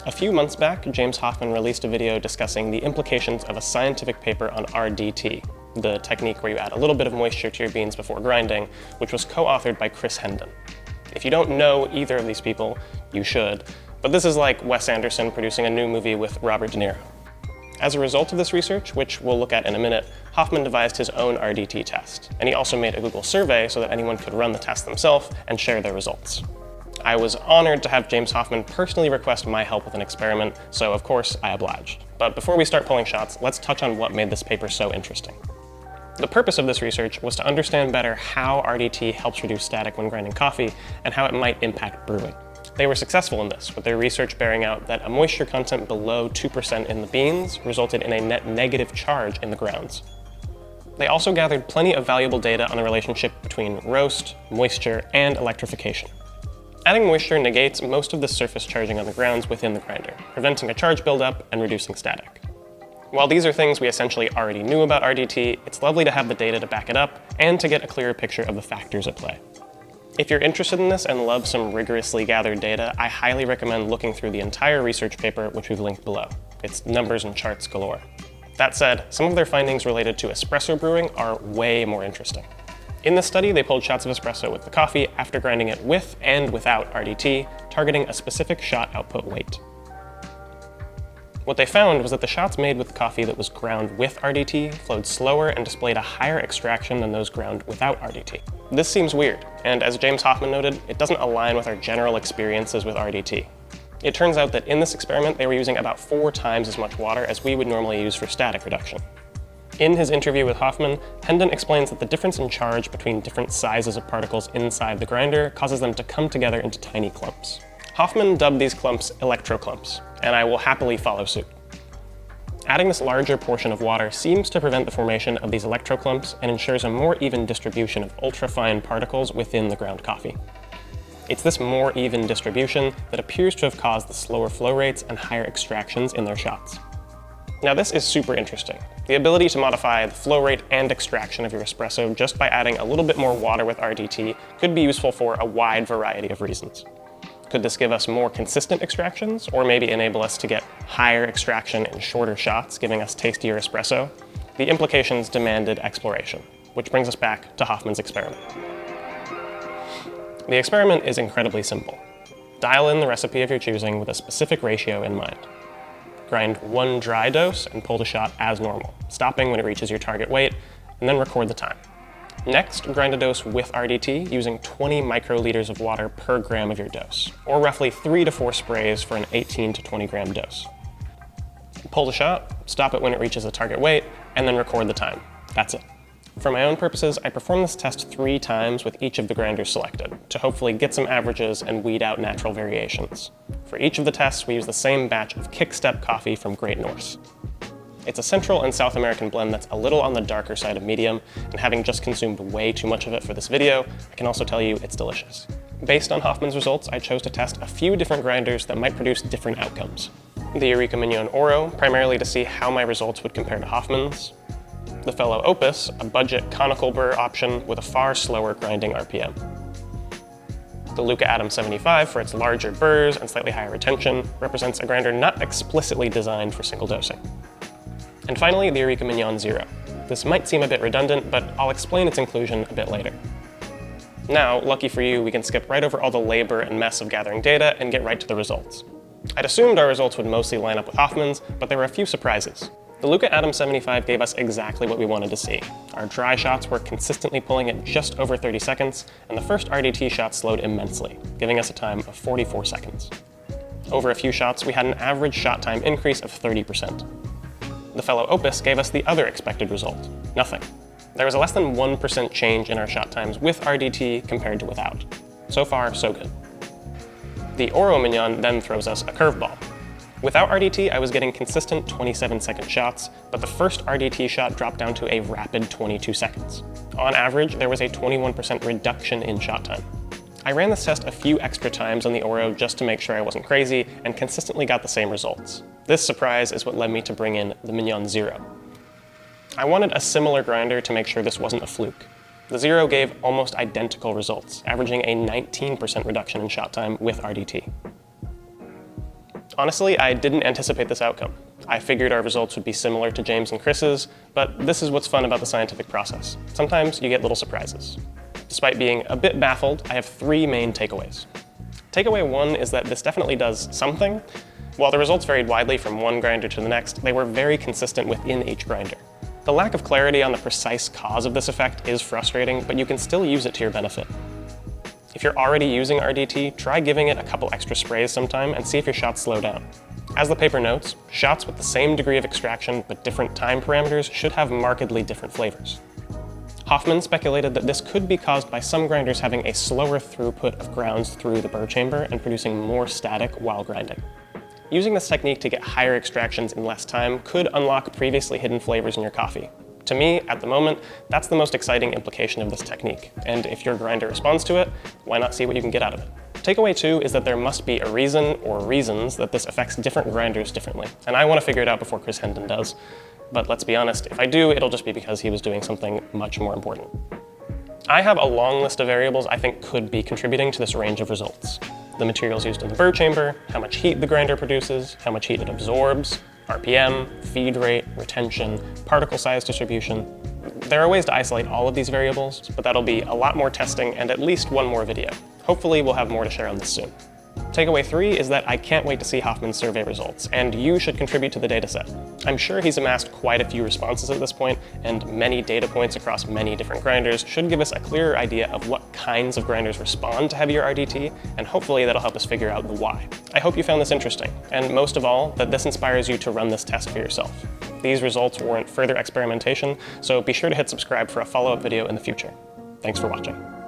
A few months back, James Hoffmann released a video discussing the implications of a scientific paper on RDT, the technique where you add a little bit of moisture to your beans before grinding, which was co-authored by Chris Hendon. If you don't know either of these people, you should, but this is like Wes Anderson producing a new movie with Robert De Niro. As a result of this research, which we'll look at in a minute, Hoffmann devised his own RDT test, and he also made a Google survey so that anyone could run the test themselves and share their results. I was honored to have James Hoffmann personally request my help with an experiment, so of course I obliged. But before we start pulling shots, let's touch on what made this paper so interesting. The purpose of this research was to understand better how RDT helps reduce static when grinding coffee and how it might impact brewing. They were successful in this, with their research bearing out that a moisture content below 2% in the beans resulted in a net negative charge in the grounds. They also gathered plenty of valuable data on the relationship between roast, moisture, and electrification. Adding moisture negates most of the surface charging on the grounds within the grinder, preventing a charge buildup and reducing static. While these are things we essentially already knew about RDT, it's lovely to have the data to back it up and to get a clearer picture of the factors at play. If you're interested in this and love some rigorously gathered data, I highly recommend looking through the entire research paper, which we've linked below. It's numbers and charts galore. That said, some of their findings related to espresso brewing are way more interesting. In this study, they pulled shots of espresso with the coffee after grinding it with and without RDT, targeting a specific shot output weight. What they found was that the shots made with the coffee that was ground with RDT flowed slower and displayed a higher extraction than those ground without RDT. This seems weird, and as James Hoffmann noted, it doesn't align with our general experiences with RDT. It turns out that in this experiment, they were using about 4 times as much water as we would normally use for static reduction. In his interview with Hoffmann, Hendon explains that the difference in charge between different sizes of particles inside the grinder causes them to come together into tiny clumps. Hoffmann dubbed these clumps Electroclumps, and I will happily follow suit. Adding this larger portion of water seems to prevent the formation of these electroclumps and ensures a more even distribution of ultrafine particles within the ground coffee. It's this more even distribution that appears to have caused the slower flow rates and higher extractions in their shots. Now this is super interesting. The ability to modify the flow rate and extraction of your espresso just by adding a little bit more water with RDT could be useful for a wide variety of reasons. Could this give us more consistent extractions, or maybe enable us to get higher extraction in shorter shots, giving us tastier espresso? The implications demanded exploration, which brings us back to Hoffmann's experiment. The experiment is incredibly simple. Dial in the recipe of your choosing with a specific ratio in mind. Grind 1 dry dose and pull the shot as normal, stopping when it reaches your target weight, and then record the time. Next, grind a dose with RDT using 20 microliters of water per gram of your dose, or roughly 3 to 4 sprays for an 18 to 20 gram dose. Pull the shot, stop it when it reaches the target weight, and then record the time. That's it. For my own purposes, I performed this test 3 times with each of the grinders selected, to hopefully get some averages and weed out natural variations. For each of the tests, we use the same batch of Kickstep coffee from Great North. It's a Central and South American blend that's a little on the darker side of medium, and having just consumed way too much of it for this video, I can also tell you it's delicious. Based on Hoffmann's results, I chose to test a few different grinders that might produce different outcomes. The Eureka Mignon Oro, primarily to see how my results would compare to Hoffmann's. The Fellow Opus, a budget conical burr option with a far slower grinding RPM. The Luca Atom 75, for its larger burrs and slightly higher retention, represents a grinder not explicitly designed for single dosing. And finally, the Eureka Mignon Zero. This might seem a bit redundant, but I'll explain its inclusion a bit later. Now, lucky for you, we can skip right over all the labor and mess of gathering data and get right to the results. I'd assumed our results would mostly line up with Hoffmann's, but there were a few surprises. The Luca Atom 75 gave us exactly what we wanted to see. Our dry shots were consistently pulling at just over 30 seconds, and the first RDT shot slowed immensely, giving us a time of 44 seconds. Over a few shots, we had an average shot time increase of 30%. The Fellow Opus gave us the other expected result, nothing. There was a less than 1% change in our shot times with RDT compared to without. So far, so good. The Oro Mignon then throws us a curveball. Without RDT, I was getting consistent 27-second shots, but the first RDT shot dropped down to a rapid 22 seconds. On average, there was a 21% reduction in shot time. I ran this test a few extra times on the Oro just to make sure I wasn't crazy, and consistently got the same results. This surprise is what led me to bring in the Mignon Zero. I wanted a similar grinder to make sure this wasn't a fluke. The Zero gave almost identical results, averaging a 19% reduction in shot time with RDT. Honestly, I didn't anticipate this outcome. I figured our results would be similar to James and Chris's, but this is what's fun about the scientific process. Sometimes you get little surprises. Despite being a bit baffled, I have 3 main takeaways. Takeaway 1 is that this definitely does something. While the results varied widely from one grinder to the next, they were very consistent within each grinder. The lack of clarity on the precise cause of this effect is frustrating, but you can still use it to your benefit. If you're already using RDT, try giving it a couple extra sprays sometime and see if your shots slow down. As the paper notes, shots with the same degree of extraction but different time parameters should have markedly different flavors. Hoffmann speculated that this could be caused by some grinders having a slower throughput of grounds through the burr chamber and producing more static while grinding. Using this technique to get higher extractions in less time could unlock previously hidden flavors in your coffee. To me, at the moment, that's the most exciting implication of this technique, and if your grinder responds to it, why not see what you can get out of it? Takeaway 2 is that there must be a reason or reasons that this affects different grinders differently, and I want to figure it out before Chris Hendon does. But let's be honest, if I do, it'll just be because he was doing something much more important. I have a long list of variables I think could be contributing to this range of results. The materials used in the burr chamber, how much heat the grinder produces, how much heat it absorbs, RPM, feed rate, retention, particle size distribution. There are ways to isolate all of these variables, but that'll be a lot more testing and at least one more video. Hopefully we'll have more to share on this soon. Takeaway 3 is that I can't wait to see Hoffmann's survey results, and you should contribute to the dataset. I'm sure he's amassed quite a few responses at this point, and many data points across many different grinders should give us a clearer idea of what kinds of grinders respond to heavier RDT, and hopefully that'll help us figure out the why. I hope you found this interesting, and most of all, that this inspires you to run this test for yourself. These results warrant further experimentation, so be sure to hit subscribe for a follow-up video in the future. Thanks for watching.